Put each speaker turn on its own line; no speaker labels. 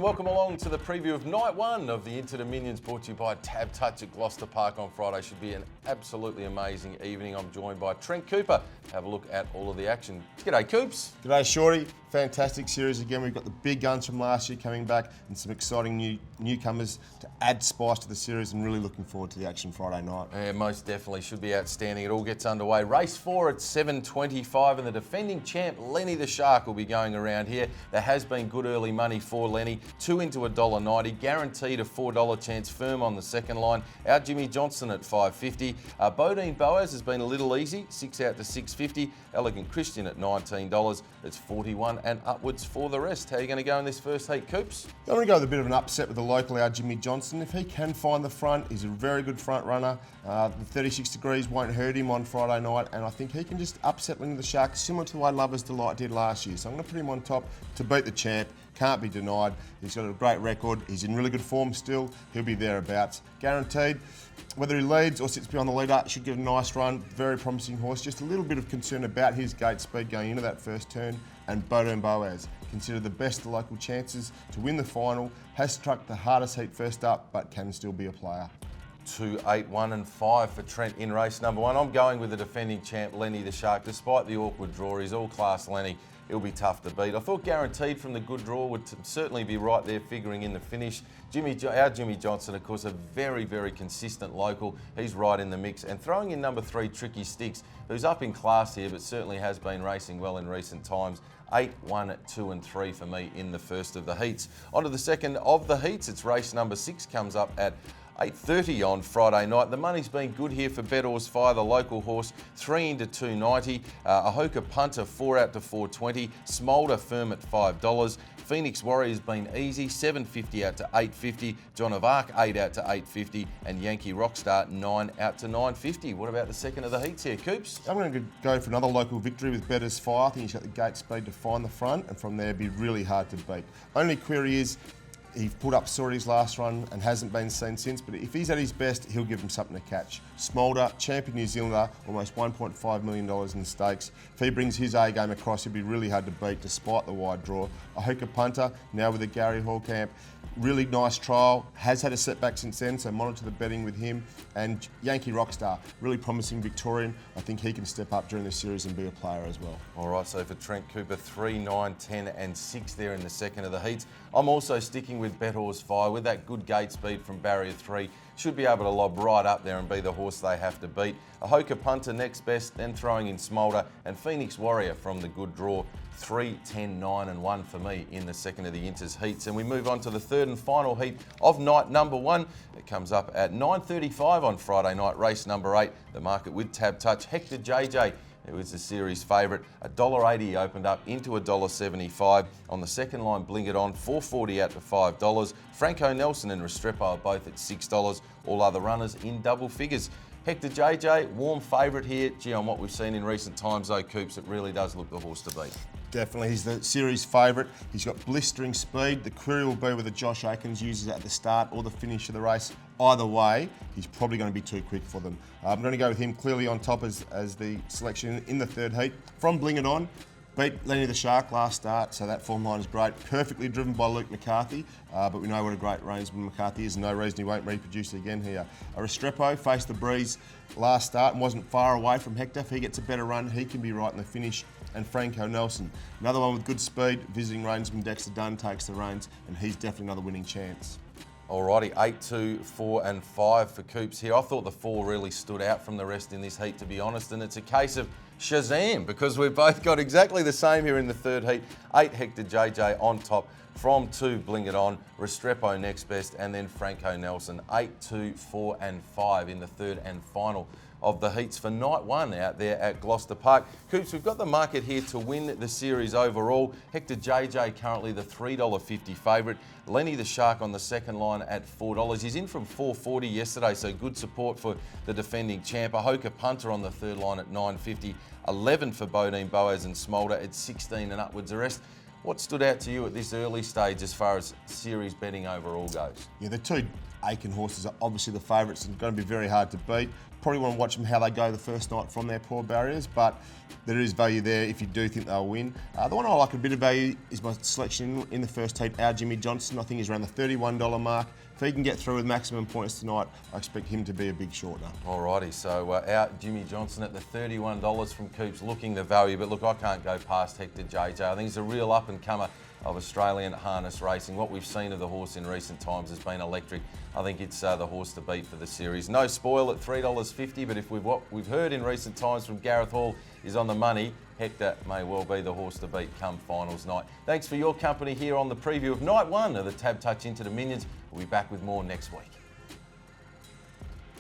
and welcome along to the preview of night one of the Into Dominions, brought to you by TABtouch at Gloucester Park on Friday. Should be an absolutely amazing evening. I'm joined by Trent Cooper. Have a look at all of the action. G'day, Coops.
G'day, Shorty. Fantastic series again. We've got the big guns from last year coming back and some exciting newcomers to add spice to the series, and really looking forward to the action Friday night.
Yeah, most definitely. Should be outstanding. It all gets underway. Race 4 at 7:25, and the defending champ, Lenny the Shark, will be going around here. There has been good early money for Lenny. 2 into $1.90, guaranteed a $4 chance firm on the second line. Our Jimmy Johnson at $5.50. Bodine Boaz has been a little easy, 6 out to $6.50. Elegant Christian at $19. It's 41 and upwards for the rest. How are you going to go in this first heat, Coops?
I'm going to go with a bit of an upset with the local, our Jimmy Johnson. If he can find the front, he's a very good front runner. The 36 degrees won't hurt him on Friday night, and I think he can just upset Lenny the Shark, similar to the way Lovers Delight did last year. So I'm going to put him on top to beat the champ. Can't be denied. He's got a great record. He's in really good form still. He'll be thereabouts. Guaranteed. Whether he leads or sits behind the leader, should give a nice run. Very promising horse. Just a little bit of concern about his gate speed going into that first turn. And Bodine Boaz, considered the best of the local chances to win the final. Has struck the hardest heat first up, but can still be a player.
2, 8, 1 and 5 for Trent in race number 1. I'm going with the defending champ, Lenny the Shark. Despite the awkward draw, he's all class Lenny. It'll be tough to beat. I thought Guaranteed from the good draw would certainly be right there figuring in the finish. Our Jimmy Johnson, of course, a very, very consistent local. He's right in the mix. And throwing in number 3, Tricky Sticks, who's up in class here, but certainly has been racing well in recent times. 8, 1, 2 and 3 for me in the first of the heats. On to the second of the heats. It's race number 6, comes up at 8:30 on Friday night. The money's been good here for Beddoes Fire, the local horse, 3 into $2.90. Ahoka Punter, 4 out to $4.20. Smolder firm at $5. Phoenix Warrior's been easy, $7.50 out to $8.50. John of Arc, 8 out to $8.50. And Yankee Rockstar, 9 out to $9.50. What about the second of the heats here, Coops?
I'm going to go for another local victory with Beddoes Fire. I think he's got the gate speed to find the front, and from there it'd be really hard to beat. Only query is, he put up Sorty's last run and hasn't been seen since, but if he's at his best, he'll give him something to catch. Smolder, champion New Zealander, almost $1.5 million in stakes. If he brings his A game across, he'll be really hard to beat despite the wide draw. Ahoka Punter, now with the Gary Hall camp. Really nice trial, has had a setback since then, so monitor the betting with him. And Yankee Rockstar, really promising Victorian. I think he can step up during this series and be a player as well.
All right, so for Trent Cooper, 3, 9, 10 and 6 there in the second of the heats. I'm also sticking with Beddoes Fire with that good gate speed from barrier 3. Should be able to lob right up there and be the horse they have to beat. Ahoka Punter next best, then throwing in Smolder, and Phoenix Warrior from the good draw. 3, 10, 9 and 1 for me in the second of the Inters heats. And we move on to the third and final heat of night number 1. It comes up at 9:35 on Friday night, race number 8. The market with TABtouch, Hector JJ. It was the series favourite. $1.80 opened up into $1.75. On the second line, Bling It On, $4.40 out to $5. Franco Nelson and Restrepo are both at $6. All other runners in double figures. Hector JJ, warm favourite here. Gee, on what we've seen in recent times though, Coops, it really does look the horse to beat.
Definitely, he's the series favourite. He's got blistering speed. The query will be whether Josh Aikens uses it at the start or the finish of the race. Either way, he's probably going to be too quick for them. I'm going to go with him clearly on top as the selection in the third heat. From Bling It On, beat Lenny the Shark last start, so that form line is great. Perfectly driven by Luke McCarthy, but we know what a great reinsman McCarthy is, and no reason he won't reproduce it again here. Restrepo faced the breeze last start and wasn't far away from Hector. If he gets a better run, he can be right in the finish. And Franco Nelson, another one with good speed, visiting reinsman Dexter Dunn takes the reins, and he's definitely another winning chance.
Alrighty, 8, 2, 4 and 5 for Coops here. I thought the 4 really stood out from the rest in this heat, to be honest, and it's a case of Shazam, because we've both got exactly the same here in the third heat. 8 Hector JJ on top, from 2 Bling It On, Restrepo next best, and then Franco Nelson. 8, 2, 4 and 5 in the third and final of the heats for night 1 out there at Gloucester Park. Coops, we've got the market here to win the series overall. Hector JJ currently the $3.50 favourite. Lenny the Shark on the second line at $4. He's in from $4.40 yesterday, so good support for the defending champ. Ahoka Punter on the third line at $9.50. 11 for Bodine Boaz and Smolder at 16 and upwards. The rest What stood out to you at this early stage as far as series betting overall goes?
Yeah, the two Aiken horses are obviously the favourites and going to be very hard to beat. Probably want to watch them how they go the first night from their poor barriers, but there is value there if you do think they'll win. The one I like a bit of value is my selection in the first heat, our Jimmy Johnson. I think he's around the $31 mark. If he can get through with maximum points tonight, I expect him to be a big shorter.
Alrighty, so out Jimmy Johnson at the $31 from Coops, looking the value, but look, I can't go past Hector JJ. I think he's a real up-and-comer of Australian harness racing. What we've seen of the horse in recent times has been electric. I think it's the horse to beat for the series. No spoil at $3.50, but if what we've heard in recent times from Gareth Hall is on the money, Hector may well be the horse to beat come finals night. Thanks for your company here on the preview of night one of the TABtouch Into the Minions. We'll be back with more next week.